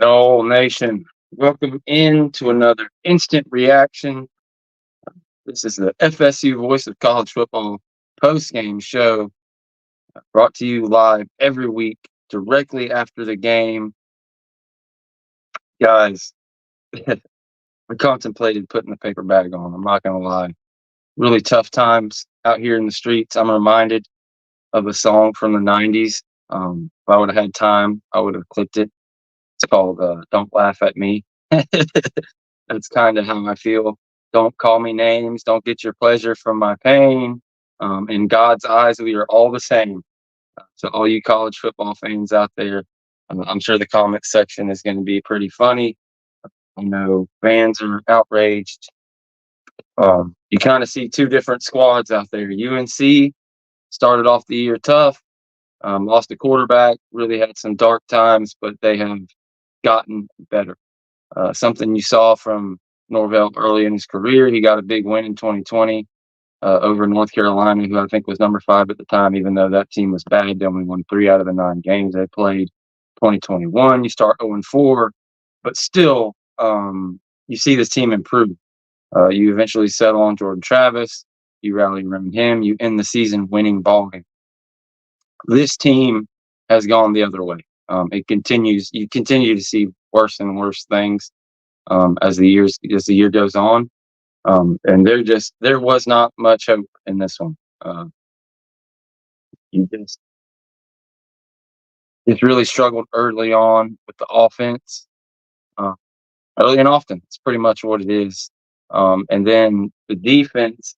All Nation, welcome in to another instant reaction. This is the FSU Voice of College Football postgame show, brought to you live every week directly after the game. Guys, I contemplated putting the paper bag on. I'm not going to lie. Really tough times out here in the streets. I'm reminded of a song from the 90s. If I would have had time, I would have clipped it. It's called Don't Laugh at Me. That's kind of how I feel. Don't call me names. Don't get your pleasure from my pain. In God's eyes, we are all the same. So all you college football fans out there, I'm sure the comment section is going to be pretty funny. I know fans are outraged. You kind of see two different squads out there. UNC started off the year tough, lost a quarterback, really had some dark times, but they have gotten better. Something you saw from Norvell early in his career. He got a big win in 2020 over North Carolina, who I think was number 5 at the time, even though that team was bad. They only won 3 out of the 9 games they played. 2021, you start 0-4, but still, you see this team improve. You eventually settle on Jordan Travis. You rally around him. You end the season winning ball game. This team has gone the other way. It continues. You continue to see worse and worse things as the year goes on, and there was not much hope in this one. You just really struggled early on with the offense, early and often. It's pretty much what it is, and then the defense.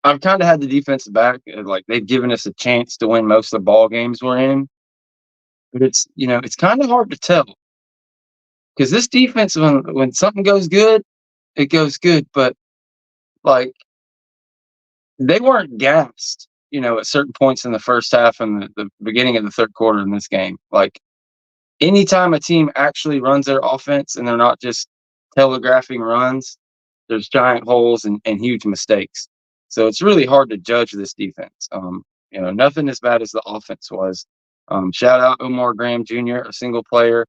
I've kind of had the defense back. Like, they've given us a chance to win most of the ball games we're in, but it's kind of hard to tell. Because this defense, when something goes good, it goes good. But, like, they weren't gassed, at certain points in the first half and the beginning of the third quarter in this game. Like, anytime a team actually runs their offense and they're not just telegraphing runs, there's giant holes and huge mistakes. So it's really hard to judge this defense. Nothing as bad as the offense was. Shout out Omar Graham Jr., a single player,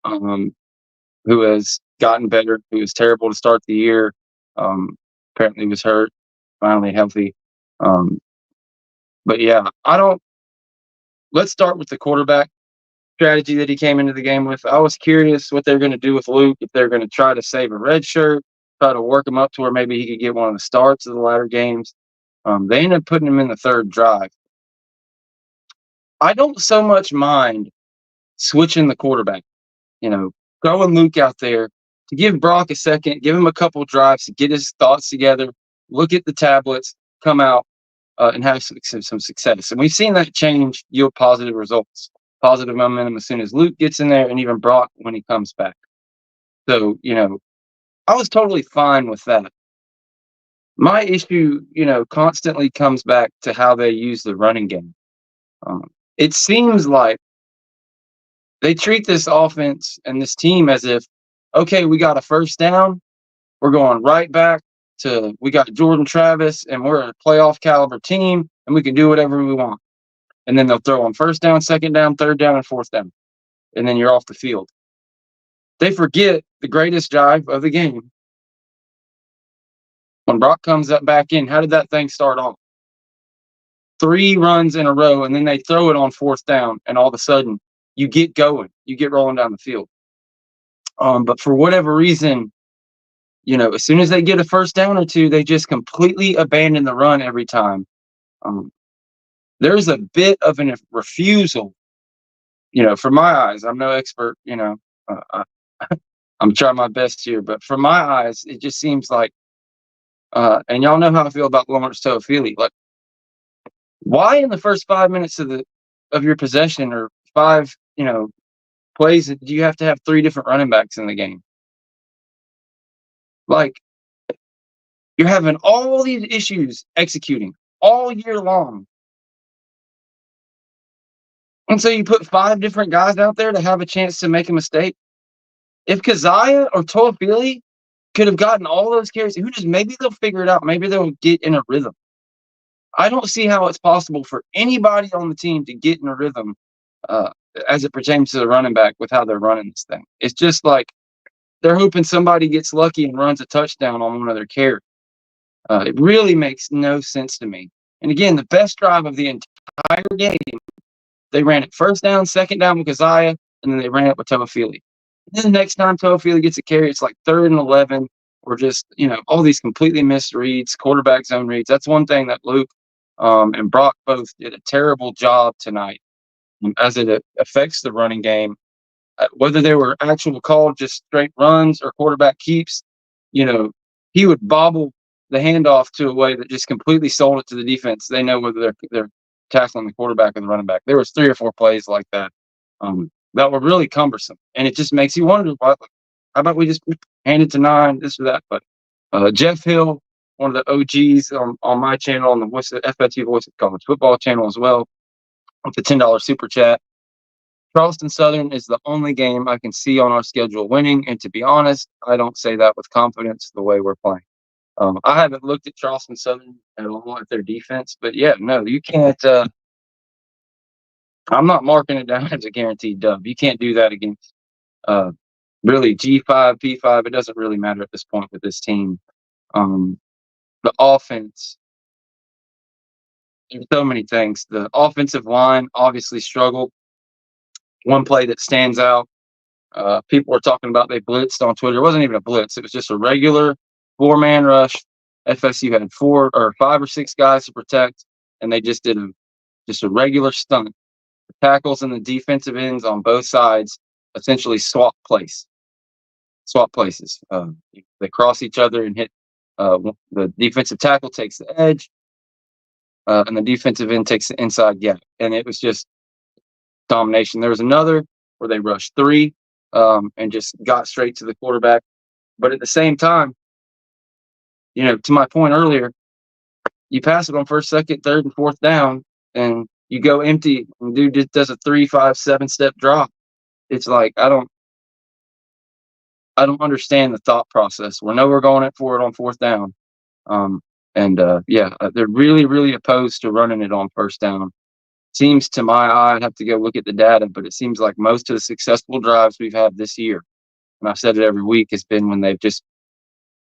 who has gotten better, who was terrible to start the year. Apparently was hurt, finally healthy. But yeah, let's start with the quarterback strategy that he came into the game with. I was curious what they're going to do with Luke, if they're going to try to save a red shirt, try to work him up to where maybe he could get one of the starts of the latter games. They ended up putting him in the third drive. I don't so much mind switching the quarterback, throwing Luke out there to give Brock a second, give him a couple drives to get his thoughts together, look at the tablets, come out and have some success. And we've seen that change yield positive results, positive momentum as soon as Luke gets in there, and even Brock when he comes back. So, I was totally fine with that. My issue, constantly comes back to how they use the running game. It seems like they treat this offense and this team as if, okay, we got a first down, we're going right back to we got Jordan Travis, and we're a playoff caliber team, and we can do whatever we want. And then they'll throw on first down, second down, third down, and fourth down. And then you're off the field. They forget the greatest drive of the game. When Brock comes up back in, how did that thing start off? 3 runs in a row, and then they throw it on fourth down, and all of a sudden you get going. You get rolling down the field. But for whatever reason, as soon as they get a first down or two, they just completely abandon the run every time. There's a bit of a refusal, from my eyes. I'm no expert, I'm trying my best here, but from my eyes, it just seems like, and y'all know how I feel about Lawrence Toafili. Like, why in the first 5 minutes of your possession, or 5, plays, do you have to have 3 different running backs in the game? Like, you're having all these issues executing all year long. And so you put 5 different guys out there to have a chance to make a mistake. If Keziah or Toafili could have gotten all those carries, maybe they'll figure it out. Maybe they'll get in a rhythm. I don't see how it's possible for anybody on the team to get in a rhythm as it pertains to the running back with how they're running this thing. It's just like they're hoping somebody gets lucky and runs a touchdown on one of their carries. It really makes no sense to me. And again, the best drive of the entire game, they ran it first down, second down with Keziah, and then they ran it with Toafili. Then the next time Toafili gets a carry, it's like 3rd and 11, or just, all these completely missed reads, quarterback zone reads. That's one thing that Luke and Brock both did a terrible job tonight as it affects the running game. Whether they were actual called just straight runs or quarterback keeps, he would bobble the handoff to a way that just completely sold it to the defense. They know whether they're tackling the quarterback or the running back. There was 3 or 4 plays like that that were really cumbersome, and it just makes you wonder, how about we just hand it to 9, this or that? But Jeff Hill, one of the OGs on my channel, on the FSU Voice of College Football channel as well, with the $10 super chat. Charleston Southern is the only game I can see on our schedule winning, and to be honest, I don't say that with confidence the way we're playing. I haven't looked at Charleston Southern at all at their defense, but yeah, no, you can't. I'm not marking it down as a guaranteed dub. You can't do that against really G5, P5. It doesn't really matter at this point with this team. The offense, there's so many things. The offensive line obviously struggled. One play that stands out, people were talking about they blitzed on Twitter. It wasn't even a blitz. It was just a regular 4-man rush. FSU had 4 or 5 or 6 guys to protect, and they just did a regular stunt. The tackles and the defensive ends on both sides essentially swap places. They cross each other and hit. The defensive tackle takes the edge, and the defensive end takes the inside gap. And it was just domination. There was another where they rushed 3 and just got straight to the quarterback. But at the same time, to my point earlier, you pass it on 1st, 2nd, 3rd, and 4th down, and you go empty, and dude just does a 3, 5, 7-step drop. It's like I don't understand the thought process. We know we're going for it on 4th down, they're really, really opposed to running it on 1st down. Seems to my eye, I'd have to go look at the data, but it seems like most of the successful drives we've had this year, and I've said it every week, has been when they've just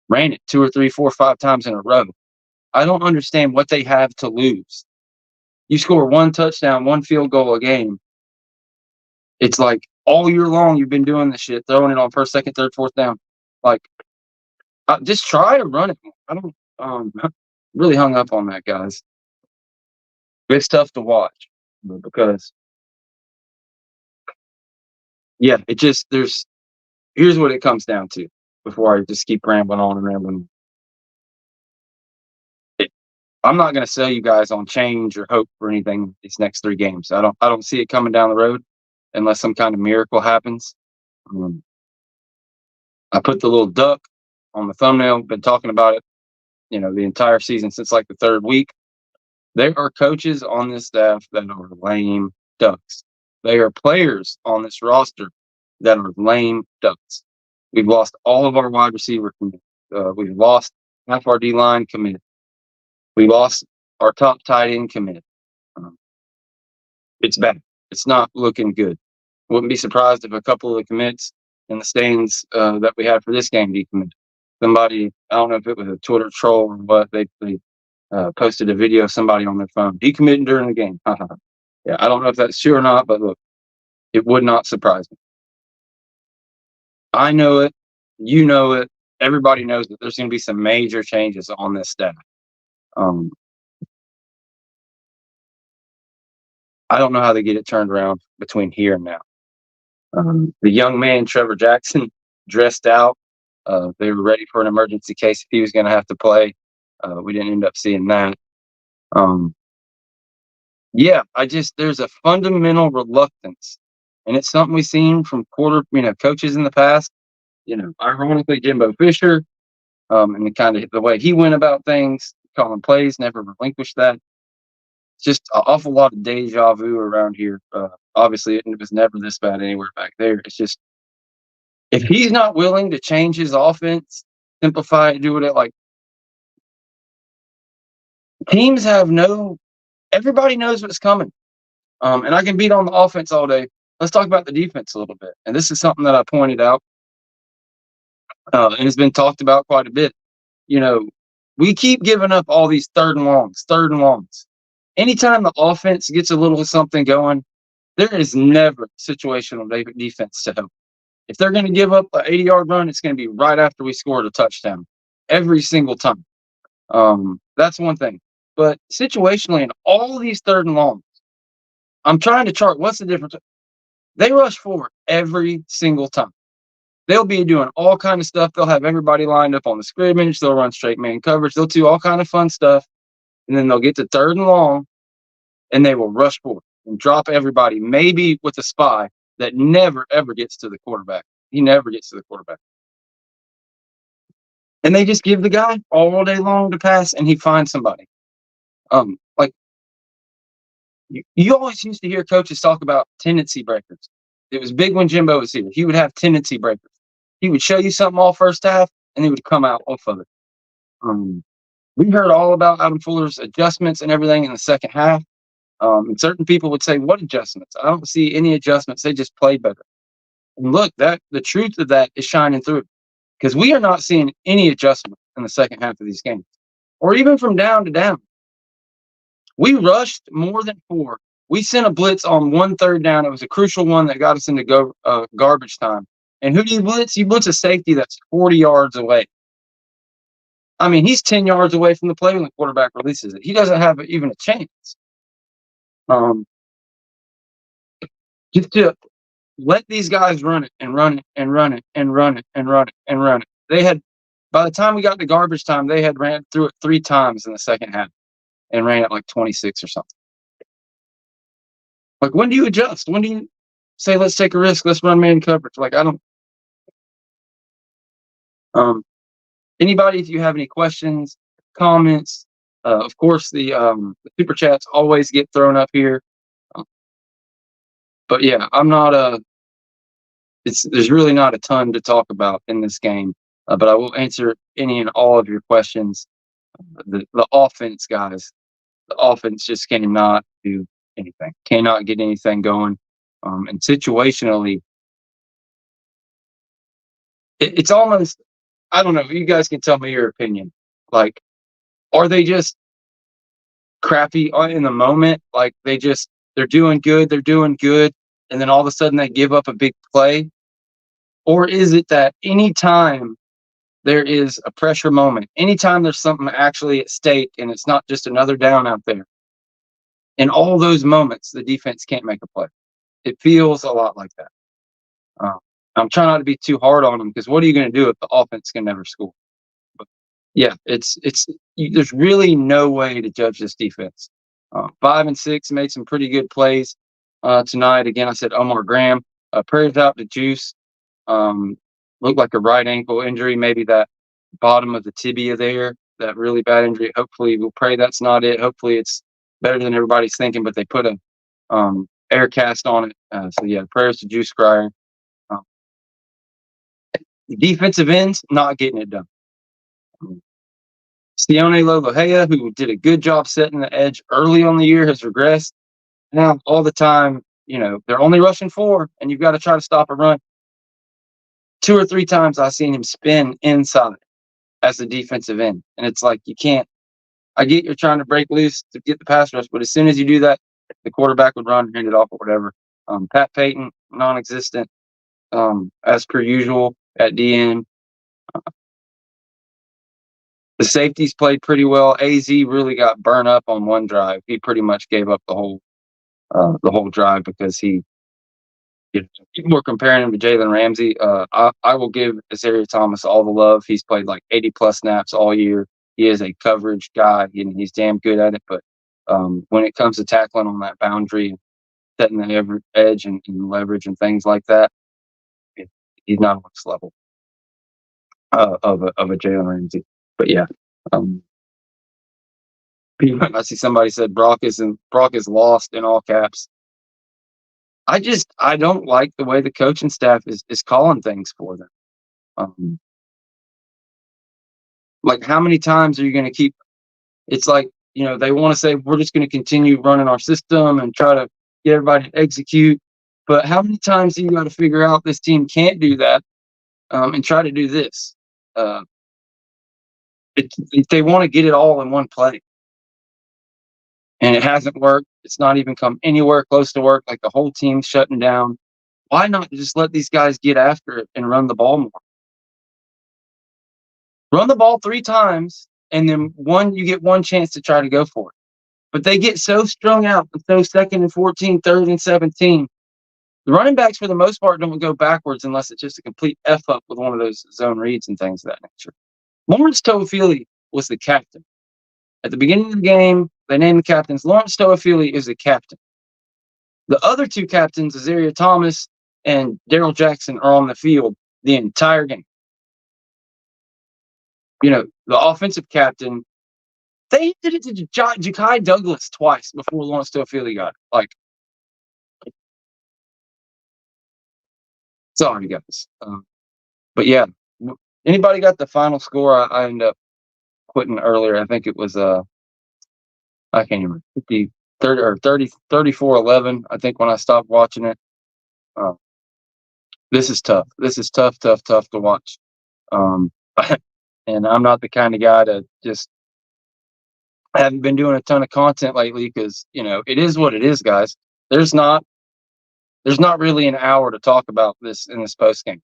ran it 2 or 3, 4, 5 times in a row. I don't understand what they have to lose. You score 1 touchdown, 1 field goal a game. It's like all year long you've been doing this shit, throwing it on 1st, 2nd, 3rd, 4th down. Like, just try to run it. I don't really hung up on that, guys. It's tough to watch because, here's what it comes down to before I just keep rambling on and rambling. I'm not going to sell you guys on change or hope for anything these next 3 games. I don't see it coming down the road unless some kind of miracle happens. I put the little duck on the thumbnail. Been talking about it, the entire season since like the 3rd week. There are coaches on this staff that are lame ducks. There are players on this roster that are lame ducks. We've lost all of our wide receiver commit. We've lost half our D-line commit. We lost our top tight end commit. It's bad. It's not looking good. Wouldn't be surprised if a couple of the commits in the stands that we had for this game decommit. Somebody, I don't know if it was a Twitter troll or what, they posted a video of somebody on their phone decommitting during the game. Yeah, I don't know if that's true or not, but look, it would not surprise me. I know it. You know it. Everybody knows that there's going to be some major changes on this staff. I don't know how they get it turned around between here and now. The young man, Trevor Jackson, dressed out. They were ready for an emergency case if he was going to have to play. We didn't end up seeing that. There's a fundamental reluctance, and it's something we've seen from coaches in the past. Ironically, Jimbo Fisher, and the way he went about things, calling plays, never relinquished that. It's just an awful lot of deja vu around here. Obviously, it was never this bad anywhere back there. It's just, if he's not willing to change his offense, simplify it, do it like teams everybody knows what's coming. And I can beat on the offense all day. let's talk about the defense a little bit. And this is something that I pointed out, and it's been talked about quite a bit. You know, we keep giving up all these third and longs. Anytime the offense gets a little something going, there is never situational defense to help. If they're going to give up an 80-yard run, it's going to be right after we scored a touchdown every single time. That's one thing. But situationally, in all these third and longs, I'm trying to chart what's the difference. They rush forward every single time. They'll be doing all kind of stuff. They'll have everybody lined up on the scrimmage. They'll run straight man coverage. They'll do all kind of fun stuff. And then they'll get to third and long, and they will rush forward and drop everybody, maybe with a spy that never, ever gets to the quarterback. He never gets to the quarterback. And they just give the guy all day long to pass, and he finds somebody. Like you always used to hear coaches talk about tendency breakers. It was big when Jimbo was here. He would have tendency breakers. He would show you something all first half, and he would come out off of it. We heard all about Adam Fuller's adjustments and everything in the second half. And certain people would say, "What adjustments? I don't see any adjustments. They just played better." And look, that the truth of that is shining through, because we are not seeing any adjustment in the second half of these games, or even from down to down. We rushed more than 4. We sent a blitz on 1 third down. It was a crucial one that got us into garbage time. And who do you blitz? You blitz a safety that's 40 yards away. I mean, he's 10 yards away from the play when the quarterback releases it. He doesn't have even a chance. Just to let these guys run it and run it and run it and run it and run it and run it. They had, by the time we got to garbage time, they had ran through it 3 times in the second half and ran it like 26 or something. Like, when do you adjust? When do you say, let's take a risk, let's run man coverage? Like, I don't. Anybody, if you have any questions, comments, of course, the super chats always get thrown up here. But yeah, I'm not there's really not a ton to talk about in this game, but I will answer any and all of your questions. The offense, guys, the offense just cannot do anything, cannot get anything going. And situationally, it's almost, I don't know, you guys can tell me your opinion. Like, are they just crappy in the moment? Like, they're doing good, and then all of a sudden they give up a big play? Or is it that anytime there is a pressure moment, anytime there's something actually at stake and it's not just another down out there, in all those moments, the defense can't make a play? It feels a lot like that. I'm trying not to be too hard on them, because what are you going to do if the offense can never score? But yeah, there's really no way to judge this defense. 5 and 6 made some pretty good plays tonight. Again, I said Omar Graham. Prayers out to Juice. Looked like a right ankle injury, maybe that bottom of the tibia there, that really bad injury. Hopefully, we'll pray that's not it. Hopefully, it's better than everybody's thinking, but they put a air cast on it. So yeah, prayers to Juice Grier. Defensive ends not getting it done. Sione Lolohea, who did a good job setting the edge early on the year, has regressed. Now, all the time, they're only rushing 4, and you've got to try to stop a run. 2 or 3 times I've seen him spin inside as the defensive end. And it's like, you can't. I get you're trying to break loose to get the pass rush, but as soon as you do that, the quarterback would run and hand it off or whatever. Pat Payton, non-existent, as per usual at DN. The safeties played pretty well. AZ really got burnt up on one drive. He pretty much gave up the whole drive, because people were comparing him to Jalen Ramsey. I will give Azaria Thomas all the love. He's played like 80-plus snaps all year. He is a coverage guy, and he's damn good at it. But when it comes to tackling on that boundary, setting the edge and leverage and things like that, he's not on this level of a Jalen Ramsey. But yeah, I see somebody said Brock is lost in all caps. I don't like the way the coaching staff is calling things for them. Like, how many times are you going to keep? It's like, they want to say we're just going to continue running our system and try to get everybody to execute. But how many times do you got to figure out this team can't do that and try to do this? Uh, they want to get it all in one play, and it hasn't worked. It's not even come anywhere close to work. Like the whole team's shutting down. Why not just let these guys get after it and run the ball more? Run the ball 3 times, and then you get one chance to try to go for it. But they get so strung out with those 2nd and 14, 3rd and 17. The running backs, for the most part, don't go backwards unless it's just a complete F up with one of those zone reads and things of that nature. Lawrence Toafili was the captain. At the beginning of the game, they named the captains. Lawrence Toafili is the captain. The other 2 captains, Azaria Thomas and Daryl Jackson, are on the field the entire game. The offensive captain, they did it to Ja'Kai Douglas twice before Lawrence Toafili got it. Like, sorry, guys. But yeah, anybody got the final score? I ended up quitting earlier. I think it was I can't remember, 50, 30 or 30, 34-11. I think when I stopped watching it. This is tough. This is tough to watch. And I'm not the kind of guy to just. I haven't been doing a ton of content lately because it is what it is, guys. There's not really an hour to talk about this in this post game.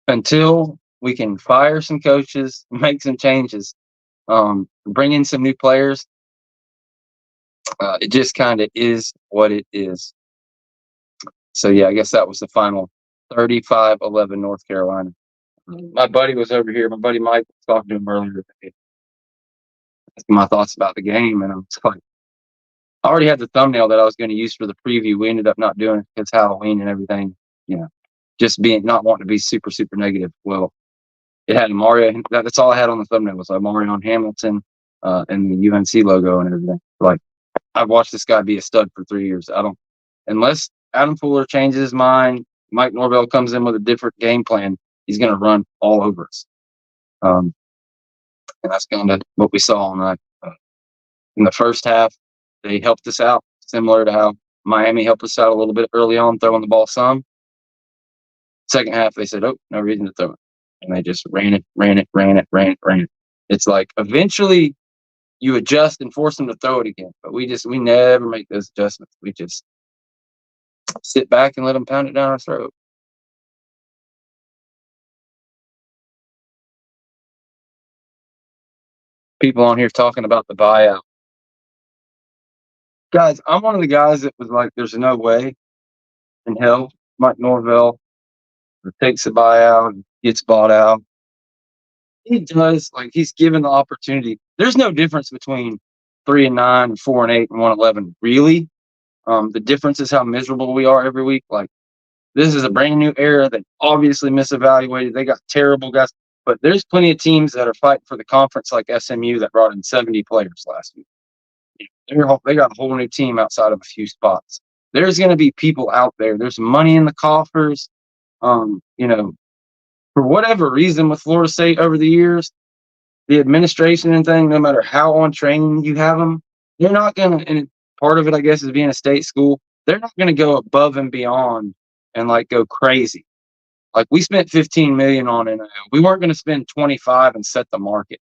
Until we can fire some coaches, make some changes, bring in some new players. It just kind of is what it is. So yeah, I guess that was the final 35-11 North Carolina. My buddy was over here. My buddy Mike was talking to him earlier today, asking my thoughts about the game, and I was like, I already had the thumbnail that I was going to use for the preview. We ended up not doing it because Halloween and everything. Just not wanting to be super negative. Well, it had Mario. That's all I had on the thumbnail was like Mario on Hamilton and the UNC logo and everything. Like, I've watched this guy be a stud for 3 years. Unless Adam Fuller changes his mind, Mike Norvell comes in with a different game plan, he's going to run all over us. And that's kind of what we saw all night. In the first half, they helped us out, similar to how Miami helped us out a little bit early on, throwing the ball some. Second half, they said, oh, no reason to throw it. And they just ran it. It's like eventually you adjust and force them to throw it again. But we never make those adjustments. We just sit back and let them pound it down our throat. People on here talking about the buyout. Guys, I'm one of the guys that was like, there's no way in hell Mike Norvell takes a buyout and gets bought out. He does. Like, he's given the opportunity. There's no difference between 3-9 and 4-8 and 1-11, really. The difference is how miserable we are every week. Like, this is a brand new era that obviously misevaluated. They got terrible guys, but there's plenty of teams that are fighting for the conference, like SMU, that brought in 70 players last week. They got a whole new team outside of a few spots. There's going to be people out there. There's money in the coffers. For whatever reason with Florida State over the years, the administration and thing, no matter how on training you have them, they're not going to, and part of it, I guess, is being a state school, they're not going to go above and beyond and like go crazy. Like, we spent $15 million on it. We weren't going to spend 25 and set the market.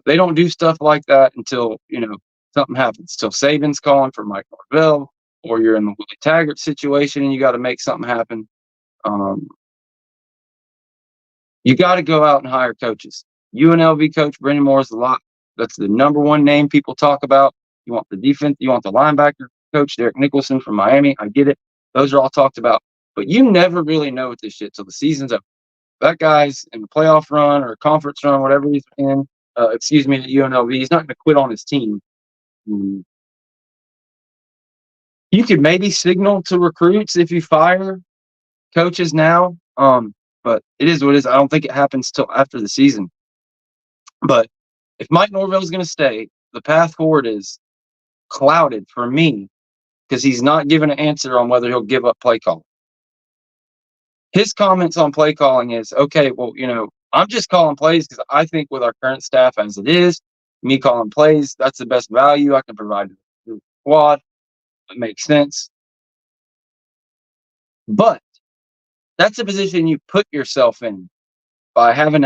They don't do stuff like that until, something happens. Till Saban's calling for Mike Norvell, or you're in the Willie Taggart situation and you got to make something happen. You got to go out and hire coaches. UNLV coach Brendan Moore is that's the number one name people talk about. You want the defense, you want the linebacker coach, Derek Nicholson from Miami. I get it. Those are all talked about. But you never really know with this shit till the season's up. That guy's in the playoff run or conference run, whatever he's in, at UNLV, he's not going to quit on his team. You could maybe signal to recruits if you fire coaches now. But it is what it is. I don't think it happens till after the season. But if Mike Norvell is going to stay, the path forward is clouded for me because he's not given an answer on whether he'll give up play calling. His comments on play calling is, okay, well, I'm just calling plays because I think with our current staff as it is, me calling plays, that's the best value I can provide to the squad. It makes sense. But that's a position you put yourself in by having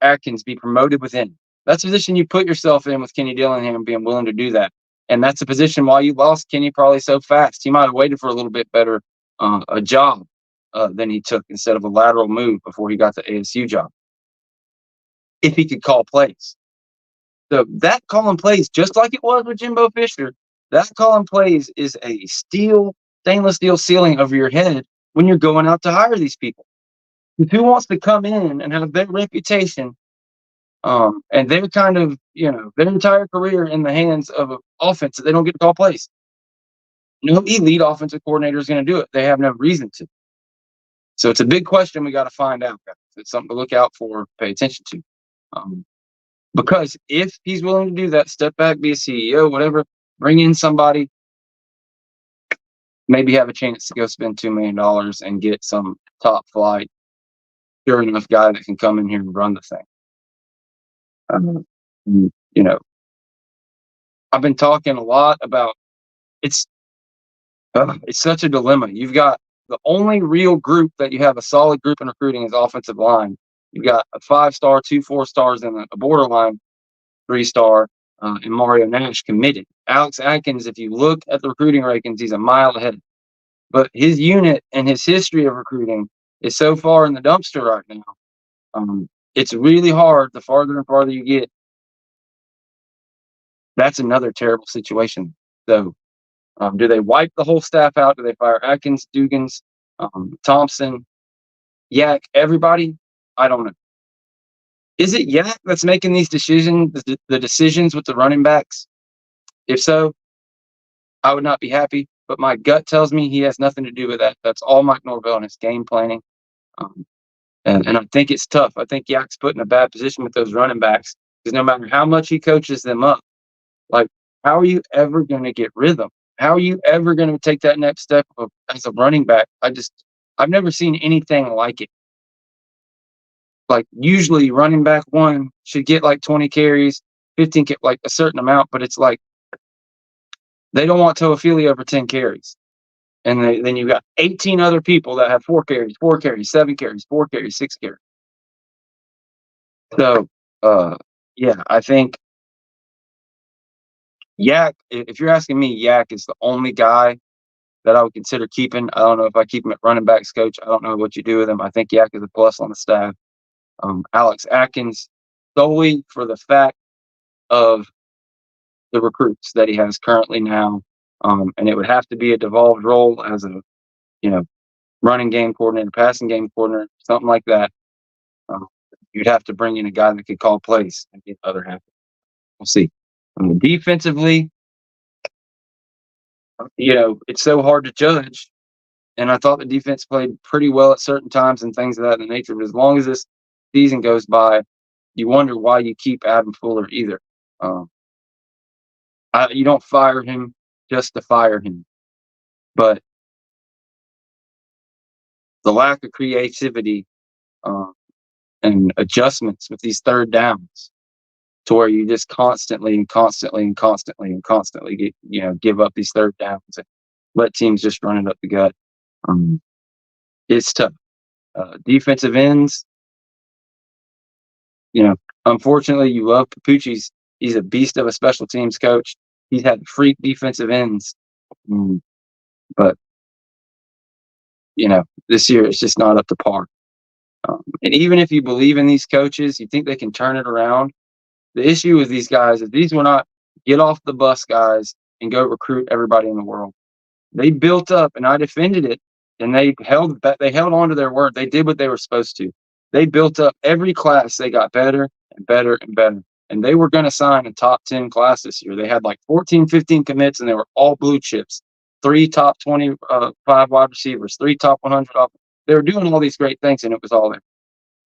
Atkins be promoted within. That's a position you put yourself in with Kenny Dillingham being willing to do that. And that's a position why you lost Kenny probably so fast. He might have waited for a little bit better a job than he took instead of a lateral move before he got the ASU job. If he could call plays. So that calling plays, just like it was with Jimbo Fisher, that calling plays is a stainless steel ceiling over your head when you're going out to hire these people. Who wants to come in and have their reputation and their kind of, their entire career in the hands of an offense that they don't get to call plays? No elite offensive coordinator is going to do it. They have no reason to. So it's a big question we got to find out. It's something to look out for, pay attention to. Because if he's willing to do that, step back, be a CEO, whatever, bring in somebody, maybe have a chance to go spend $2 million and get some top flight, sure enough guy that can come in here and run the thing. I've been talking a lot about it's such a dilemma. You've got the only real group that you have a solid group in recruiting is offensive line. You've got a 5-star, 2 4-stars, and a borderline 3-star, and Mario Nash committed. Alex Atkins, if you look at the recruiting rankings, he's a mile ahead. But his unit and his history of recruiting is so far in the dumpster right now. It's really hard the farther and farther you get. That's another terrible situation. So, do they wipe the whole staff out? Do they fire Atkins, Dugans, Thompson, Yak, everybody? I don't know. Is it Yak that's making these decisions, the decisions with the running backs? If so, I would not be happy. But my gut tells me he has nothing to do with that. That's all Mike Norvell and his game planning. And I think it's tough. I think Yak's put in a bad position with those running backs because no matter how much he coaches them up, like, how are you ever going to get rhythm? How are you ever going to take that next step as a running back? I've never seen anything like it. Like, usually running back one should get like 20 carries, 15, like a certain amount, but it's like they don't want Toafili over 10 carries. And then you got 18 other people that have 4 carries, 7 carries, 4 carries, 6 carries. So, yeah, I think Yak, if you're asking me, Yak is the only guy that I would consider keeping. I don't know if I keep him at running backs coach. I don't know what you do with him. I think Yak is a plus on the staff. Alex Atkins, solely for the fact of the recruits that he has currently now. And it would have to be a devolved role as a, running game coordinator, passing game coordinator, something like that. You'd have to bring in a guy that could call plays and get the other half. We'll see. Defensively, it's so hard to judge. And I thought the defense played pretty well at certain times and things of that nature. But as long as this season goes by, you wonder why you keep Adam Fuller either. You don't fire him just to fire him. But the lack of creativity and adjustments with these third downs to where you just constantly give up these third downs and let teams just run it up the gut. It's tough. Defensive ends, unfortunately, you love Capucci's. He's a beast of a special teams coach. He's had freak defensive ends. But, this year it's just not up to par. And even if you believe in these coaches, you think they can turn it around. The issue with these guys is these were not get off the bus guys and go recruit everybody in the world. They built up, and I defended it, and they held on to their word. They did what they were supposed to. They built up every class. They got better and better and better. And they were going to sign a top 10 class this year. They had like 14, 15 commits, and they were all blue chips. 3 top 25 wide receivers, 3 top 100. They were doing all these great things, and it was all there.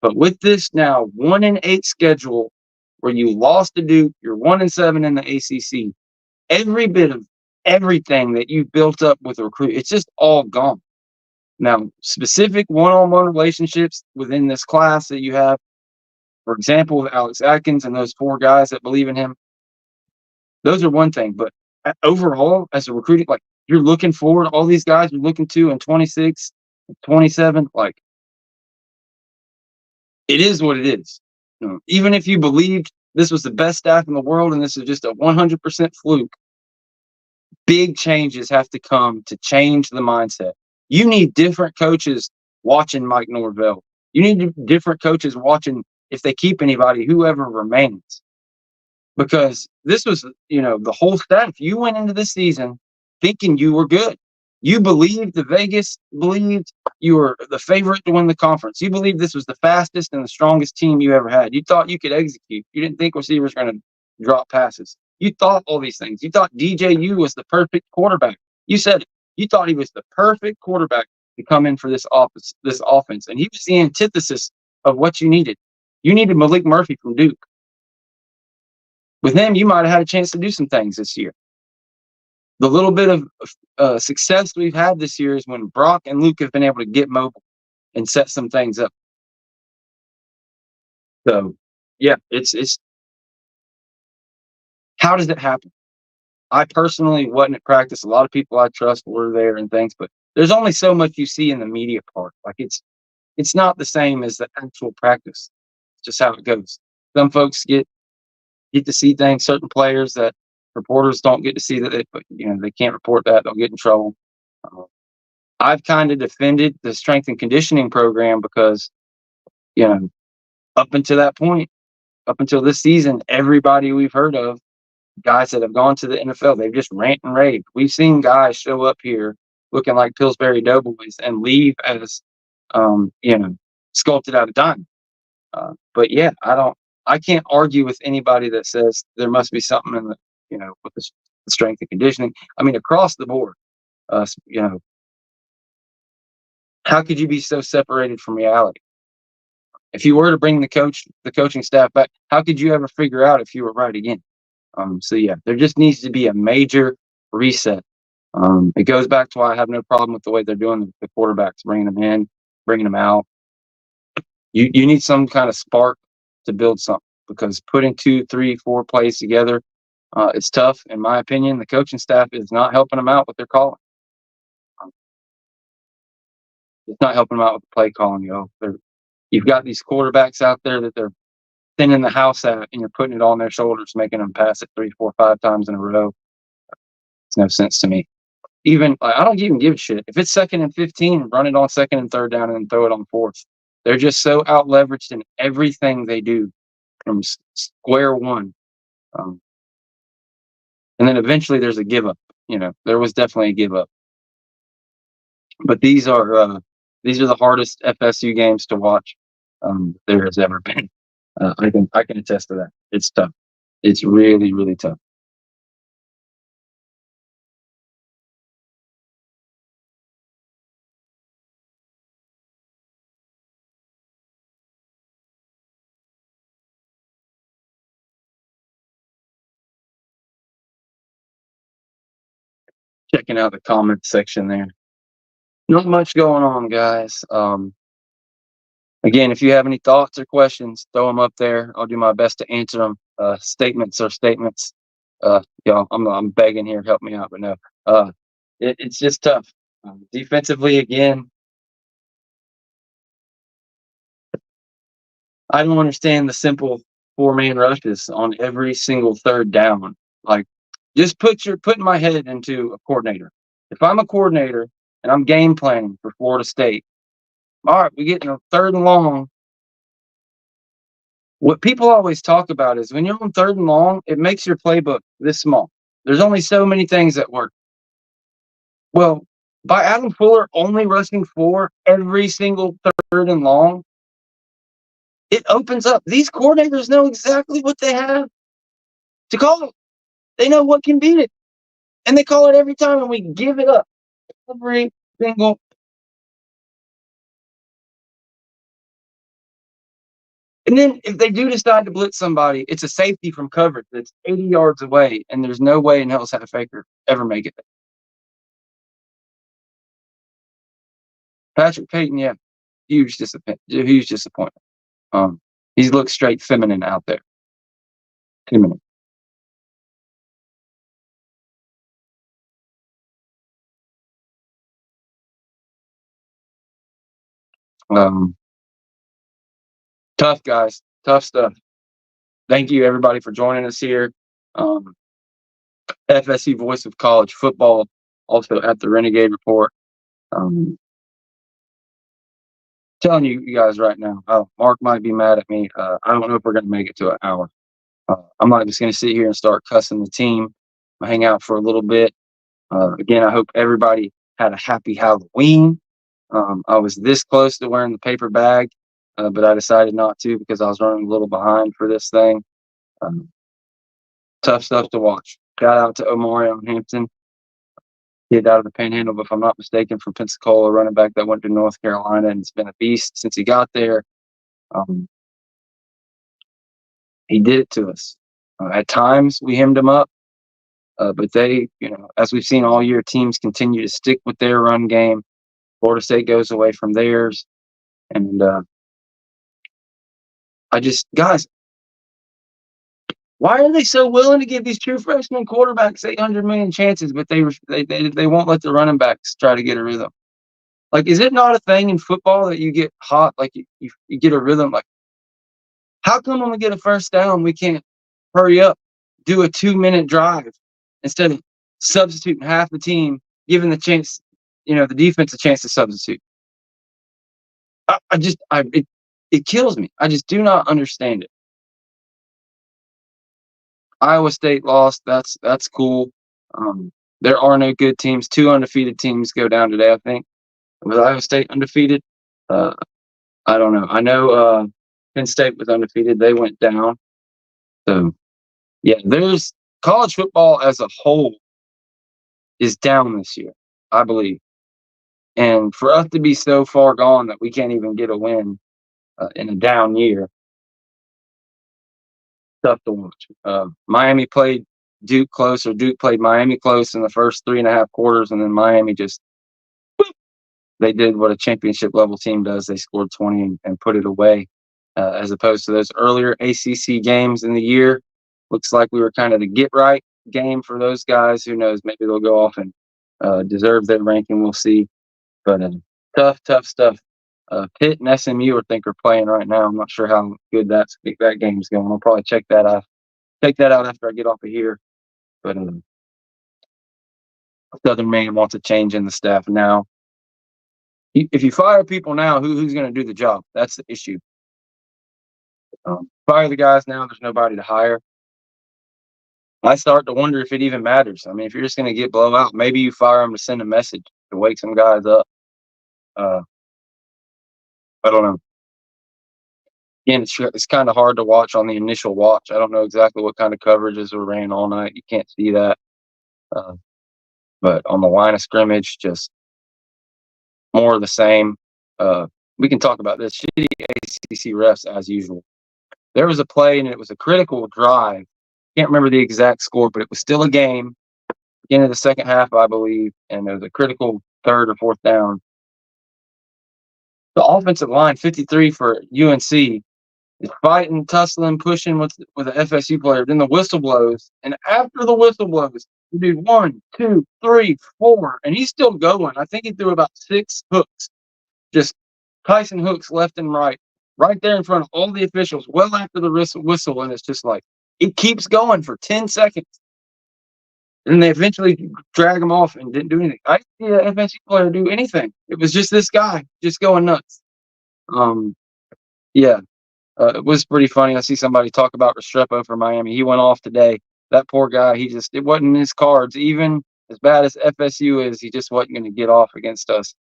But with this now 1-8 schedule where you lost to Duke, you're 1-7 in the ACC, every bit of everything that you built up with a recruit, it's just all gone. Now, specific one-on-one relationships within this class that you have, for example, with Alex Atkins and those 4 guys that believe in him, those are one thing. But overall, as a recruiting, like you're looking forward. All these guys you're looking to in 26, 27. Like, it is what it is. Even if you believed this was the best staff in the world and this is just a 100% fluke, big changes have to come to change the mindset. You need different coaches watching Mike Norvell. You need different coaches watching if they keep anybody, whoever remains. Because this was, the whole staff. You went into the season thinking you were good. You believed Vegas believed you were the favorite to win the conference. You believed this was the fastest and the strongest team you ever had. You thought you could execute. You didn't think receivers were going to drop passes. You thought all these things. You thought DJU was the perfect quarterback. You said it. You thought he was the perfect quarterback to come in for this offense, and he was the antithesis of what you needed. You needed Malik Murphy from Duke. With him, you might have had a chance to do some things this year. The little bit of success we've had this year is when Brock and Luke have been able to get mobile and set some things up. So, yeah, it's how does it happen? I personally wasn't at practice. A lot of people I trust were there and things, but there's only so much you see in the media part. Like, it's not the same as the actual practice. It's just how it goes. Some folks get to see things, certain players that reporters don't get to see, that they can't report that, they'll get in trouble. I've kind of defended the strength and conditioning program because, up until that point, up until this season, everybody we've heard of, guys that have gone to the NFL, they've just rant and raved. We've seen guys show up here looking like Pillsbury Doughboys and leave as, sculpted out of diamond. But yeah, I can't argue with anybody that says there must be something in with the strength and conditioning. I mean, across the board, how could you be so separated from reality? If you were to bring the coaching staff back, how could you ever figure out if you were right again? So yeah, there just needs to be a major reset. It goes back to why I have no problem with the way they're doing the quarterbacks, bringing them in, bringing them out. You need some kind of spark to build something, because putting 2, 3, 4 plays together, it's tough. In my opinion, the coaching staff is not helping them out with their calling. It's not helping them out with the play calling. You've got these quarterbacks out there that they're thinning the house at, and you're putting it on their shoulders, making them pass it 3, 4, 5 times in a row. It's no sense to me. Even I don't even give a shit if it's 2nd and 15, run it on 2nd and 3rd down, and then throw it on 4th. They're just so out leveraged in everything they do from square one, and then eventually there's a give up. There was definitely a give up, but these are the hardest FSU games to watch there has ever been. I can attest to that. It's tough. It's really, really tough. Checking out the comment section there. Not much going on, guys. Again, if you have any thoughts or questions, throw them up there. I'll do my best to answer them. Statements are statements. I'm begging here, help me out, but no. It's just tough. Defensively, again, I don't understand the simple 4-man rushes on every single 3rd down. Like, just put my head into a coordinator. If I'm a coordinator and I'm game planning for Florida State, all right, we get in a 3rd and long. What people always talk about is when you're on 3rd and long, it makes your playbook this small. There's only so many things that work. Well, by Adam Fuller only rushing 4 every single 3rd and long, it opens up. These coordinators know exactly what they have to call it. They know what can beat it. And they call it every time, and we give it up every single. And then if they do decide to blitz somebody, it's a safety from coverage that's 80 yards away, and there's no way in hell's Faker ever make it. Patrick Payton, yeah, huge disappointment. He's looked straight feminine out there. Feminine. Tough, guys. Tough stuff. Thank you, everybody, for joining us here. Um, FSU Voice of College Football, also at the Renegade Report. Telling you guys right now, Mark might be mad at me. I don't know if we're going to make it to an hour. I'm not just going to sit here and start cussing the team. I'll hang out for a little bit. Again, I hope everybody had a happy Halloween. I was this close to wearing the paper bag, but I decided not to because I was running a little behind for this thing. Um, Tough stuff to watch. Shout out to Omari on Hampton, kid out of the Panhandle, but if I'm not mistaken, from Pensacola, running back that went to North Carolina, and it's been a beast since he got there. Um, he did it to us. At times, we hemmed him up, but they, as we've seen all year, teams continue to stick with their run game. Florida State goes away from theirs, and guys, why are they so willing to give these true freshman quarterbacks 800 million chances, but they won't let the running backs try to get a rhythm? Like, is it not a thing in football that you get hot, like you get a rhythm? Like, how come when we get a first down, we can't hurry up, do a 2-minute drive instead of substituting half the team, giving the chance, the defense a chance to substitute? It kills me. I just do not understand it. Iowa State lost. That's cool. There are no good teams. 2 undefeated teams go down today, I think. Was Iowa State undefeated? I don't know. I know Penn State was undefeated. They went down. So, yeah, there's college football as a whole is down this year, I believe. And for us to be so far gone that we can't even get a win in a down year, tough to watch. Miami played Duke close, or Duke played Miami close in the first 3.5 quarters, and then Miami just they did what a championship level team does. They scored 20 and put it away, as opposed to those earlier ACC games in the year. Looks like we were kind of the get right game for those guys. Who knows? Maybe they'll go off and deserve their ranking. We'll see. But tough stuff. Pitt and SMU, I think, are playing right now. I'm not sure how good that game's going. I'll probably check that out. Check that out after I get off of here. But Southern Maine wants a change in the staff now. If you fire people now, who's going to do the job? That's the issue. Fire the guys now. There's nobody to hire. I start to wonder if it even matters. I mean, if you're just going to get blown out, maybe you fire them to send a message to wake some guys up. I don't know. Again, it's kind of hard to watch on the initial watch. I don't know exactly what kind of coverages were ran all night. You can't see that. But on the line of scrimmage, just more of the same. We can talk about this. Shitty ACC refs as usual. There was a play, and it was a critical drive. Can't remember the exact score, but it was still a game. Beginning of the second half, I believe, and it was a critical 3rd or 4th down. The offensive line, 53 for UNC, is fighting, tussling, pushing with an FSU player. Then the whistle blows, and after the whistle blows, you do 1, 2, 3, 4, and he's still going. I think he threw about 6 hooks, just Tyson hooks left and right there in front of all the officials, well after the whistle, and it's just like it keeps going for 10 seconds. And they eventually drag him off and didn't do anything. I didn't see an FSU player do anything. It was just this guy just going nuts. Yeah, it was pretty funny. I see somebody talk about Restrepo for Miami. He went off today. That poor guy, it wasn't in his cards. Even as bad as FSU is, he just wasn't going to get off against us.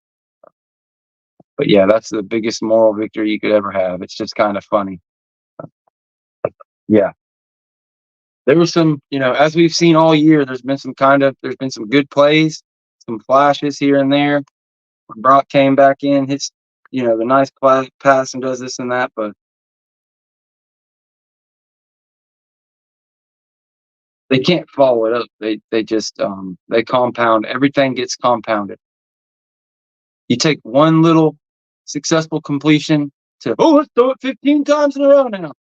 But yeah, that's the biggest moral victory you could ever have. It's just kind of funny. Yeah. There was some, as we've seen all year, there's been some good plays, some flashes here and there. When Brock came back in, hits, the nice pass and does this and that, but they can't follow it up. They just they compound. Everything gets compounded. You take one little successful completion to let's throw it 15 times in a row now.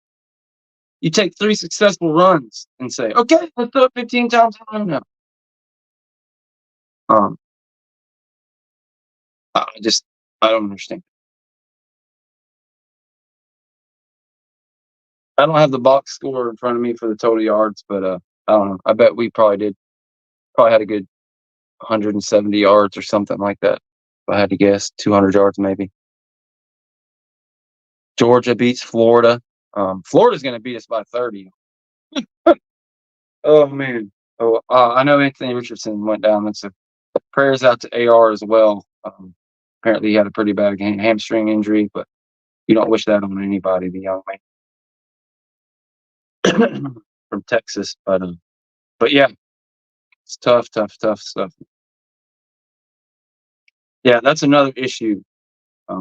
You take 3 successful runs and say, okay, let's throw it 15 times in a row now. I don't understand. I don't have the box score in front of me for the total yards, but I don't know. I bet we probably had a good 170 yards or something like that. If I had to guess, 200 yards maybe. Georgia beats Florida. Florida's going to beat us by 30. Oh man. Oh, I know Anthony Richardson went down. That's a prayers out to AR as well. Apparently, he had a pretty bad hamstring injury, but you don't wish that on anybody. The young man from Texas, but yeah, it's tough stuff. Yeah, that's another issue.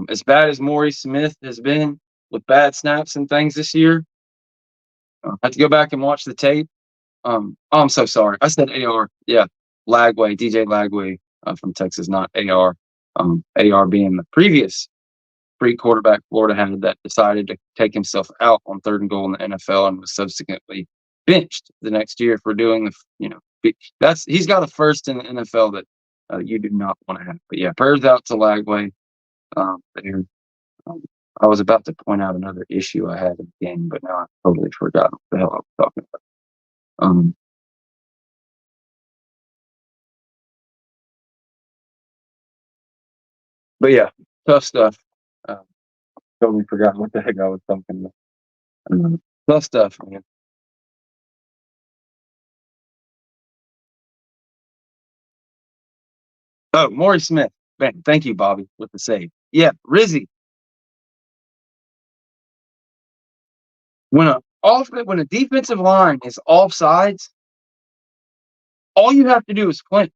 As bad as Maurice Smith has been with bad snaps and things this year, I have to go back and watch the tape. Oh, I'm so sorry. I said AR. Yeah, Lagway, DJ Lagway from Texas, not AR. AR being the previous free quarterback Florida had that decided to take himself out on 3rd and goal in the NFL and was subsequently benched the next year for doing he's got a first in the NFL that you do not want to have. But yeah, prayers out to Lagway. There. I was about to point out another issue I had in the game, but now I've totally forgotten what the hell I was talking about. But yeah, tough stuff. Totally forgot what the heck I was talking about. Tough stuff, man. Oh, Maurice Smith. Man, thank you, Bobby, with the save. Yeah, Rizzy. When a defensive line is offsides, all you have to do is clinch.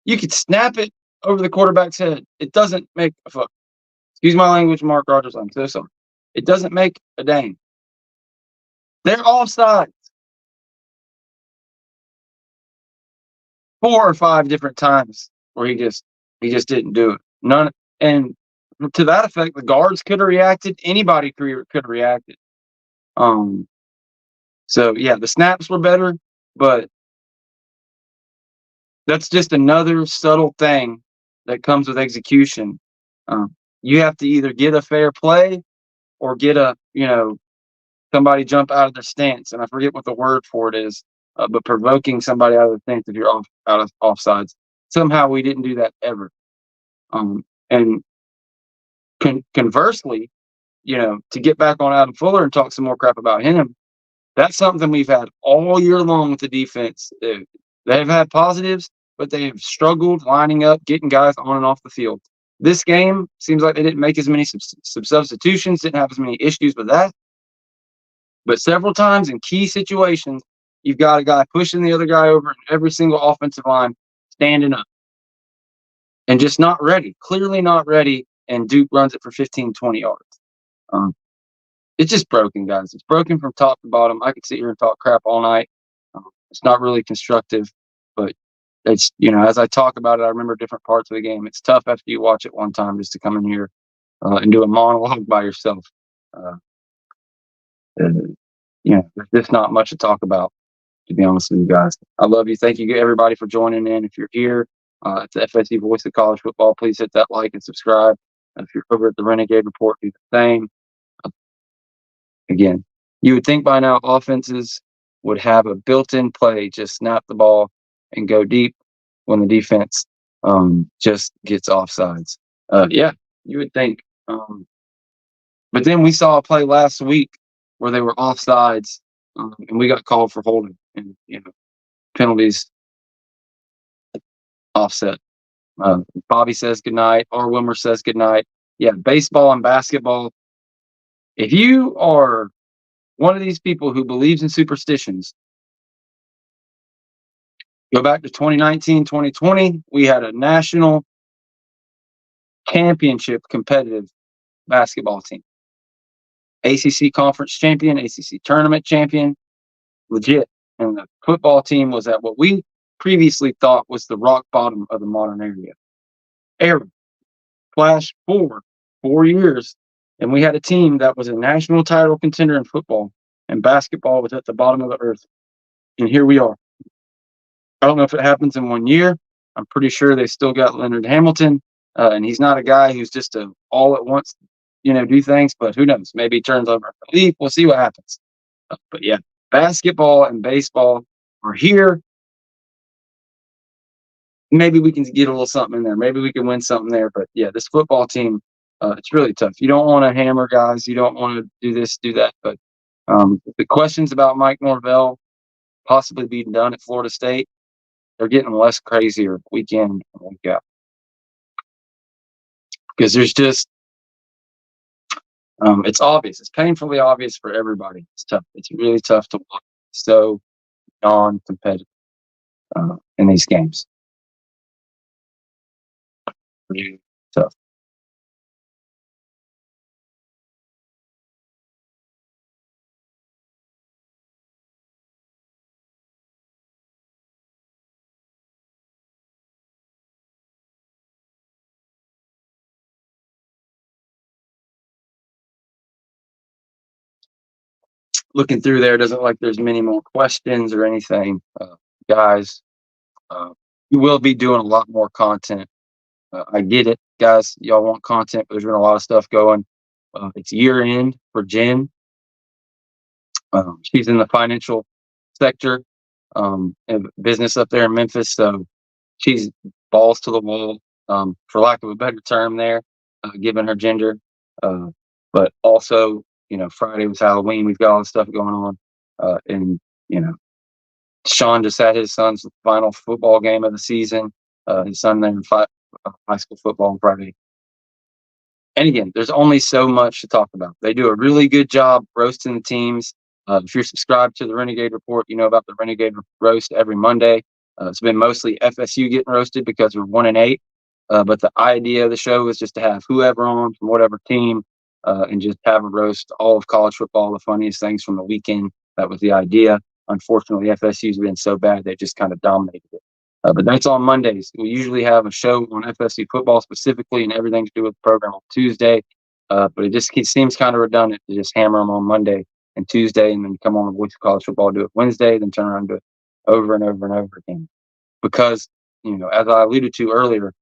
You could snap it over the quarterback's head. It doesn't make a fuck. Excuse my language, Mark Rogers. I'm so sorry. It doesn't make a dang. They're offside 4 or 5 different times where he just didn't do it. None. And to that effect, the guards could have reacted. Anybody could have reacted. So yeah, the snaps were better, but that's just another subtle thing that comes with execution. You have to either get a fair play or get somebody jump out of their stance, and I forget what the word for it is, but provoking somebody out of the stance if you're out of offsides. Somehow we didn't do that ever. And conversely, to get back on Adam Fuller and talk some more crap about him, that's something we've had all year long with the defense. They've had positives, but they've struggled lining up, getting guys on and off the field. This game seems like they didn't make as many substitutions, didn't have as many issues with that. But several times in key situations, you've got a guy pushing the other guy over, and every single offensive line standing up and just not ready, clearly not ready. And Duke runs it for 15, 20 yards. It's just broken, guys. It's broken from top to bottom. I could sit here and talk crap all night. It's not really constructive, but it's, as I talk about it, I remember different parts of the game. It's tough after you watch it one time just to come in here and do a monologue by yourself. There's just not much to talk about, to be honest with you guys. I love you. Thank you, everybody, for joining in. If you're here at the FSU Voice of College Football, please hit that like and subscribe. If you're over at the Renegade Report, do the same. Again, you would think by now offenses would have a built-in play, just snap the ball and go deep when the defense just gets offsides. Yeah, you would think. But then we saw a play last week where they were offsides, and we got called for holding, and penalties offset. Bobby says goodnight. R. Wilmer says goodnight. Yeah, baseball and basketball. If you are one of these people who believes in superstitions, go back to 2019, 2020. We had a national championship competitive basketball team. ACC conference champion, ACC tournament champion, legit. And the football team was at what we previously thought was the rock bottom of the modern era. Flash forward 4 years, and we had a team that was a national title contender in football, and basketball was at the bottom of the earth. And here we are. I don't know if it happens in 1 year. I'm pretty sure they still got Leonard Hamilton, and he's not a guy who's just a all at once, do things. But who knows? Maybe he turns over a leaf. We'll see what happens. But yeah, basketball and baseball are here. Maybe we can get a little something in there. Maybe we can win something there. But yeah, this football team, it's really tough. You don't want to hammer guys. You don't want to do this, do that. But the questions about Mike Norvell possibly being done at Florida State, they're getting less crazier week in and week out. Because there's just, it's obvious. It's painfully obvious for everybody. It's tough. It's really tough to watch. So non-competitive in these games. Really tough. Looking through there, doesn't like there's many more questions or anything. Guys, we will be doing a lot more content. I get it, guys. Y'all want content, but there's been a lot of stuff going. It's year end for Jen. She's in the financial sector, and business up there in Memphis. So she's balls to the wall, for lack of a better term there, given her gender. But also, Friday was Halloween. We've got all this stuff going on. And, Sean just had his son's final football game of the season. His son there in high school football on Friday. And again, there's only so much to talk about. They do a really good job roasting the teams. If you're subscribed to the Renegade Report, you know about the Renegade Roast every Monday. It's been mostly FSU getting roasted because we're 1-8. But the idea of the show is just to have whoever on from whatever team and just have a roast all of college football, the funniest things from the weekend. That was the idea. Unfortunately, FSU's been so bad they just kind of dominated it. But that's on Mondays. We usually have a show on FSU football specifically and everything to do with the program on Tuesday. But it just seems kind of redundant to just hammer them on Monday and Tuesday and then come on the Voice of College Football, do it Wednesday, then turn around and do it over and over and over again. Because, as I alluded to earlier,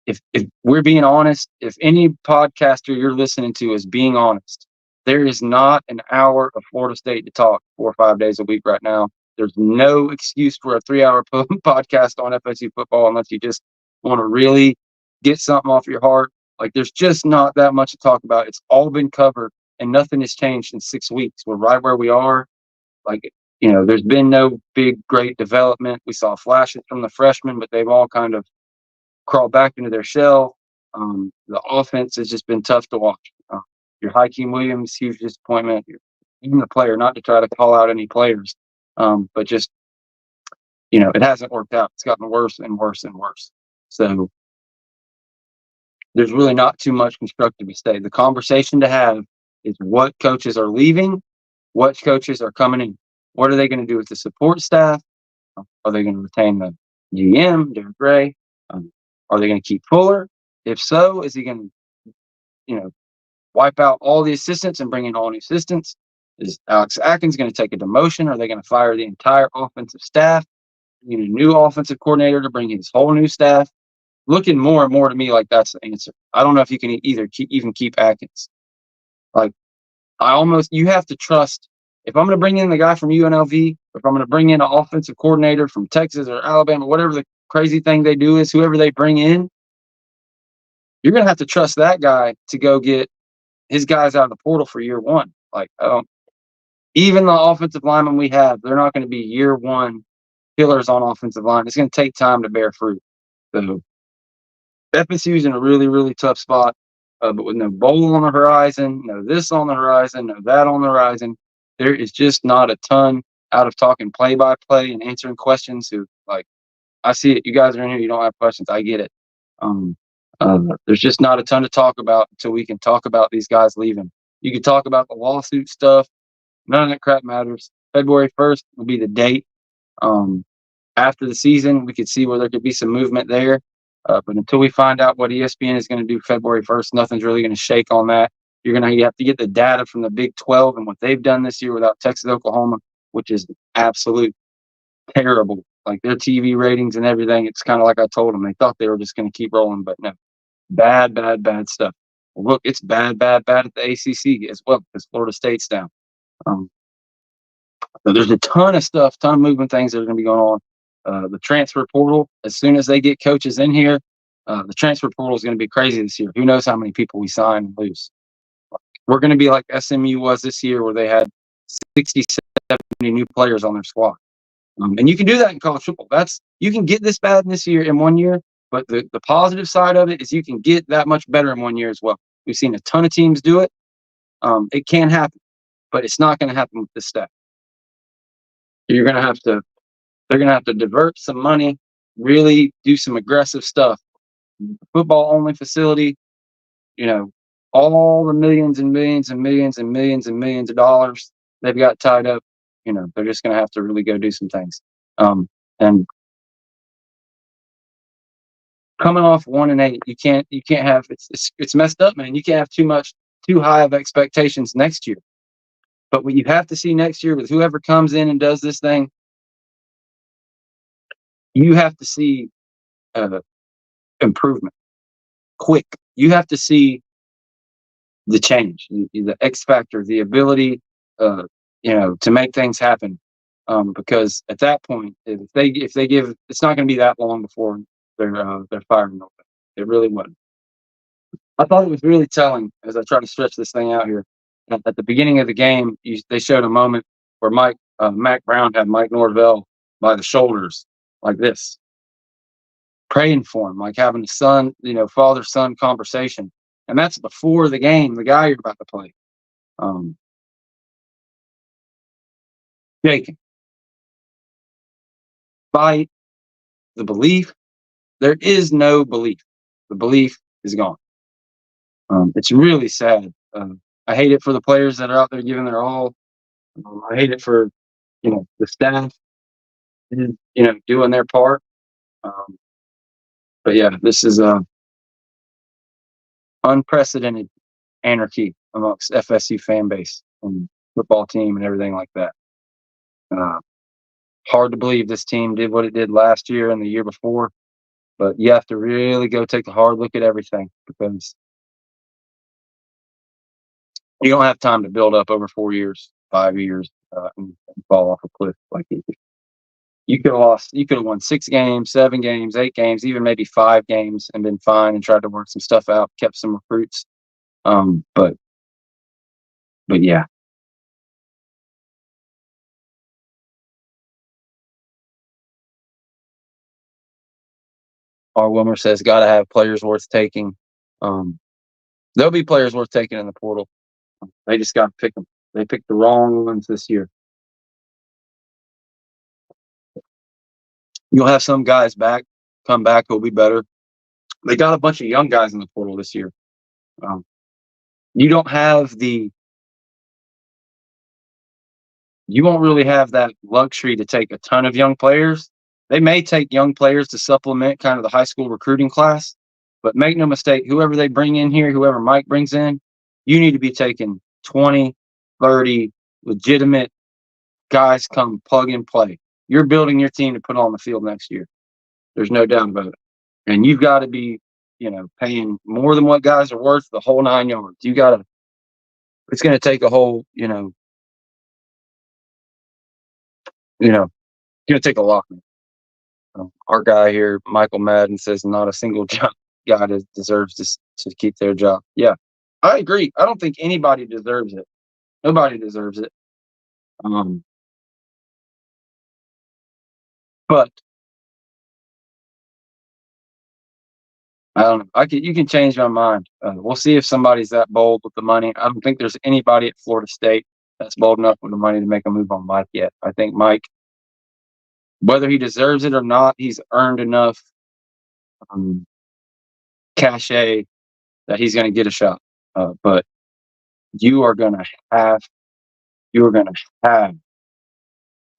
if we're being honest, if any podcaster you're listening to is being honest, there is not an hour of Florida State to talk 4 or 5 days a week right now. There's no excuse for a 3-hour podcast on FSU football unless you just want to really get something off your heart. Like, there's just not that much to talk about. It's all been covered and nothing has changed in 6 weeks. We're right where we are. Like, there's been no big, great development. We saw flashes from the freshmen, but they've all kind of crawled back into their shell. The offense has just been tough to watch. Your Hakeem Williams, huge disappointment. Even the player, not to try to call out any players, but just, it hasn't worked out. It's gotten worse and worse and worse. So there's really not too much constructive to say. The conversation to have is what coaches are leaving, what coaches are coming in. What are they going to do with the support staff? Are they going to retain the GM, Derek Gray? Are they going to keep Fuller? If so, is he going to, wipe out all the assistants and bring in all new assistants? Is Alex Atkins going to take a demotion? Are they going to fire the entire offensive staff? A new offensive coordinator to bring his whole new staff? Looking more and more to me like that's the answer. I don't know if you can even keep Atkins. Like, you have to trust. If I'm going to bring in the guy from UNLV, if I'm going to bring in an offensive coordinator from Texas or Alabama, whatever the crazy thing they do is, whoever they bring in, you're going to have to trust that guy to go get his guys out of the portal for year one. Like, even the offensive linemen we have, they're not going to be year one killers on offensive line. It's going to take time to bear fruit. So FSU's in a really, really tough spot, but with no bowl on the horizon, no this on the horizon, no that on the horizon, there is just not a ton out of talking play-by-play and answering questions. I see it. You guys are in here. You don't have questions. I get it. There's just not a ton to talk about until we can talk about these guys leaving. You can talk about the lawsuit stuff. None of that crap matters. February 1st will be the date. After the season, we could see where there could be some movement there. But until we find out what ESPN is going to do February 1st, nothing's really going to shake on that. You have to get the data from the Big 12 and what they've done this year without Texas, Oklahoma, which is absolute terrible. Like, their TV ratings and everything, it's kind of like I told them. They thought they were just going to keep rolling, but no. Bad, bad, bad stuff. Well, look, it's bad, bad, bad at the ACC as well because Florida State's down. So there's a ton of stuff, ton of moving things that are going to be going on. The transfer portal, as soon as they get coaches in here, the transfer portal is going to be crazy this year. Who knows how many people we sign and lose? We're going to be like SMU was this year, where they had 60, 70 new players on their squad. And you can do that in college football. You can get this bad in this year in 1 year, but the positive side of it is you can get that much better in 1 year as well. We've seen a ton of teams do it. It can happen, but it's not going to happen with this staff. You're going to have to. They're going to have to divert some money, really do some aggressive stuff. Football only facility, you know, all the millions and millions and millions and millions and millions of dollars they've got tied up. They're just going to have to really go do some things. And coming off 1-8, you can't have it's messed up, man. You can't have too high of expectations next year. But what you have to see next year with whoever comes in and does this thing, you have to see improvement quick. You have to see the change, the X factor, the ability, to make things happen. Because at that point, if they give, it's not going to be that long before they're firing Norvell. It really wasn't. I thought it was really telling as I try to stretch this thing out here. At the beginning of the game, they showed a moment where Mac Brown had Mike Norvell by the shoulders like this, praying for him, like having a father-son conversation. And that's before the game, the guy you're about to play. Shaking. By the belief, there is no belief. The belief is gone. It's really sad. I hate it for the players that are out there giving their all. I hate it for, the staff, doing their part. But yeah, this is unprecedented anarchy amongst FSU fan base and football team and everything like that. Hard to believe this team did what it did last year and the year before, but you have to really go take a hard look at everything, because you don't have time to build up over 4 years, 5 years, and fall off a cliff like you could have lost. You could have won 6 games, 7 games, 8 games, even maybe 5 games, and been fine and tried to work some stuff out, kept some recruits. But yeah. R. Wilmer says, got to have players worth taking. There'll be players worth taking in the portal. They just got to pick them. They picked the wrong ones this year. You'll have some guys come back who'll be better. They got a bunch of young guys in the portal this year. You won't really have that luxury to take a ton of young players. They may take young players to supplement kind of the high school recruiting class, but make no mistake, whoever they bring in here, whoever Mike brings in, you need to be taking 20, 30 legitimate guys come plug and play. You're building your team to put on the field next year. There's no doubt about it. And you've got to be, paying more than what guys are worth, the whole 9 yards. It's going to take a whole, it's going to take a lot. Our guy here, Michael Madden, says not a single guy deserves to keep their job. Yeah, I agree. I don't think anybody deserves it. Nobody deserves it. But I don't know. You can change my mind. We'll see if somebody's that bold with the money. I don't think there's anybody at Florida State that's bold enough with the money to make a move on Mike yet. I think Mike, whether he deserves it or not, he's earned enough cachet that he's going to get a shot. But you are going to have to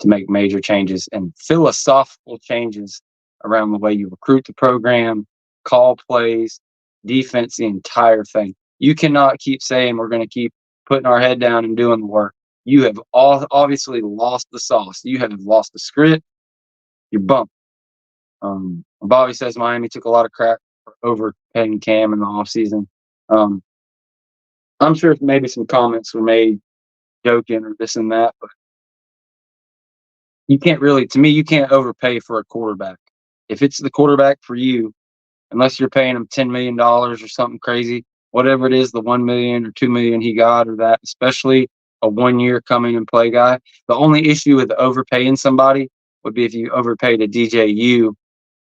make major changes and philosophical changes around the way you recruit the program, call plays, defense, the entire thing. You cannot keep saying we're going to keep putting our head down and doing the work. You have obviously lost the sauce. You have lost the script. You're bumped. Bobby says Miami took a lot of crap for overpaying Cam in the offseason. I'm sure maybe some comments were made joking or this and that, but you can't really, to me, you can't overpay for a quarterback. If it's the quarterback for you, unless you're paying him $10 million or something crazy, whatever it is, the 1 million or 2 million he got or that, especially a 1 year come in and play guy. The only issue with overpaying somebody would be if you overpaid a DJU,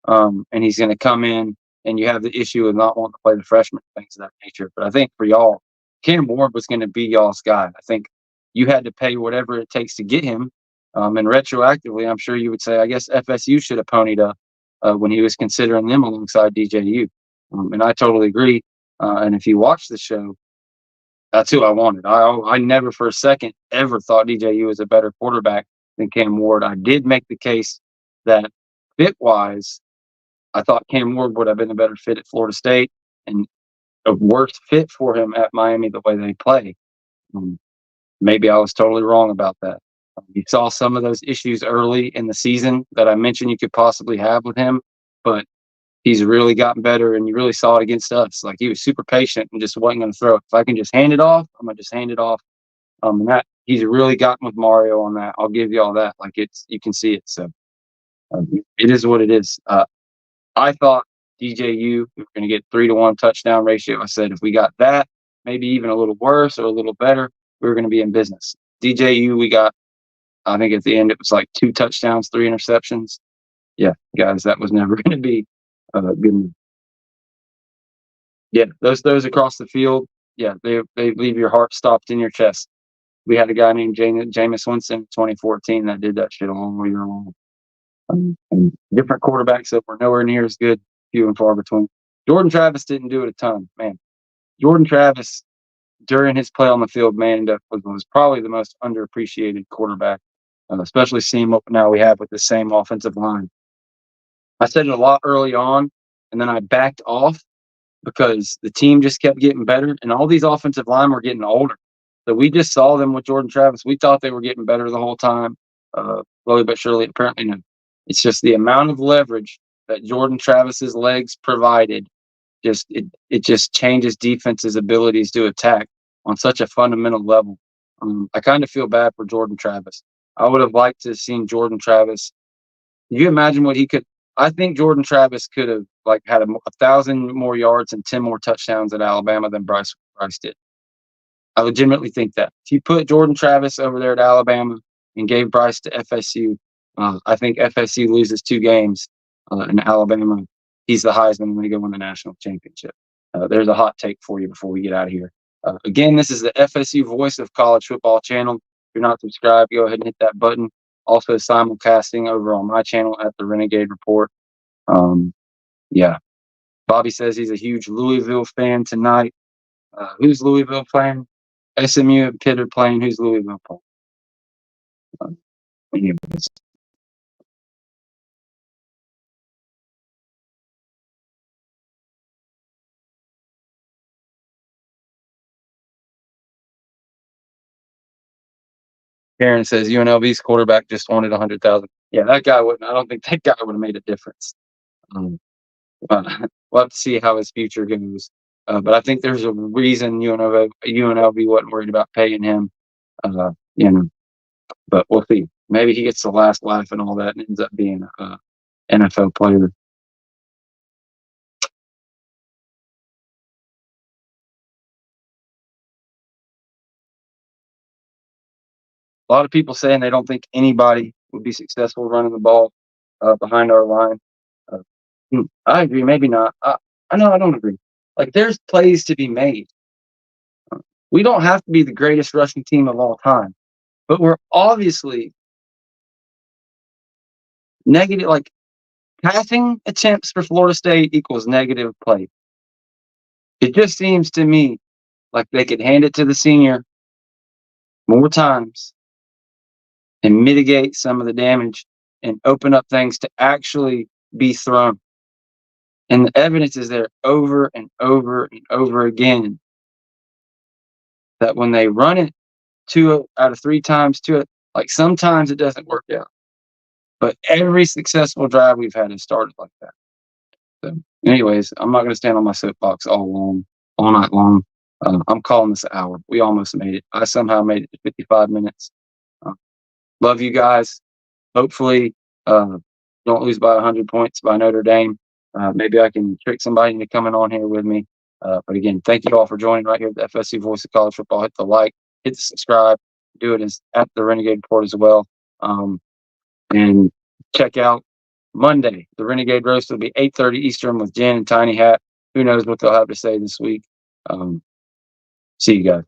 and he's going to come in and you have the issue of not wanting to play the freshman, things of that nature. But I think for y'all, Cam Ward was going to be y'all's guy. I think you had to pay whatever it takes to get him. And retroactively, I'm sure you would say, I guess FSU should have ponied up when he was considering them alongside DJU. And I totally agree. And if you watch the show, that's who I wanted. I never for a second ever thought DJU was a better quarterback than Cam Ward. I did make the case that fit-wise, I thought Cam Ward would have been a better fit at Florida State and a worse fit for him at Miami the way they play. Maybe I was totally wrong about that. You saw some of those issues early in the season that I mentioned you could possibly have with him, but he's really gotten better, and you really saw it against us. Like, he was super patient and just wasn't going to throw it. If I can just hand it off, I'm going to just hand it off. And that he's really gotten with Mario on that. I'll give you all that. Like, you can see it. So it is what it is. I thought DJU, we were going to get 3-to-1 touchdown ratio. I said if we got that, maybe even a little worse or a little better, we were going to be in business. DJU, we got, I think at the end it was like 2 touchdowns, 3 interceptions. Yeah, guys, that was never going to be good. Yeah, those throws across the field, yeah, they leave your heart stopped in your chest. We had a guy named Jameis Winston in 2014 that did that shit a long year long. And different quarterbacks that were nowhere near as good, few and far between. Jordan Travis didn't do it a ton, man. Jordan Travis, during his play on the field, man, was probably the most underappreciated quarterback, especially seeing what now we have with the same offensive line. I said it a lot early on, and then I backed off because the team just kept getting better, and all these offensive linemen were getting older. So we just saw them with Jordan Travis. We thought they were getting better the whole time. Slowly but surely, apparently no. It's just the amount of leverage that Jordan Travis's legs provided. It just changes defense's abilities to attack on such a fundamental level. I kind of feel bad for Jordan Travis. I would have liked to have seen Jordan Travis. Can you imagine what he could? I think Jordan Travis could have had 1,000 more yards and 10 more touchdowns at Alabama than Bryce did. I legitimately think that. If you put Jordan Travis over there at Alabama and gave Bryce to FSU, I think FSU loses 2 games, and Alabama, he's the Heisman when he go win the national championship. There's a hot take for you before we get out of here. Again, this is the FSU Voice of College Football channel. If you're not subscribed, go ahead and hit that button. Also simulcasting over on my channel at the Renegade Report. Yeah. Bobby says he's a huge Louisville fan tonight. Who's Louisville playing? SMU and Pitt are playing. Who's Louisville playing? Anyways. Karen says UNLV's quarterback just wanted 100,000. Yeah, that guy wouldn't. I don't think that guy would have made a difference. We'll have to see how his future goes. But I think there's a reason UNLV wasn't worried about paying him. But we'll see. Maybe he gets the last laugh and all that and ends up being an NFL player. A lot of people saying they don't think anybody would be successful running the ball behind our line. I agree. Maybe not. I know I don't agree. There's plays to be made. We don't have to be the greatest rushing team of all time, but we're obviously negative. Passing attempts for Florida State equals negative play. It just seems to me like they could hand it to the senior more times and mitigate some of the damage and open up things to actually be thrown. And the evidence is there over and over and over again that when they run it 2 out of 3 times to it, sometimes it doesn't work out. But every successful drive we've had has started like that. So anyways, I'm not going to stand on my soapbox all night long. I'm calling this an hour. We almost made it. I somehow made it to 55 minutes. Love you guys. hopefully, don't lose by 100 points by Notre Dame. Maybe I can trick somebody into coming on here with me. But again, thank you all for joining right here at the FSU Voice of College Football. Hit the like, hit the subscribe, do it at the Renegade Report as well. And check out Monday. The Renegade Roast will be 8:30 Eastern with Jen and Tiny Hat. Who knows what they'll have to say this week. See you guys.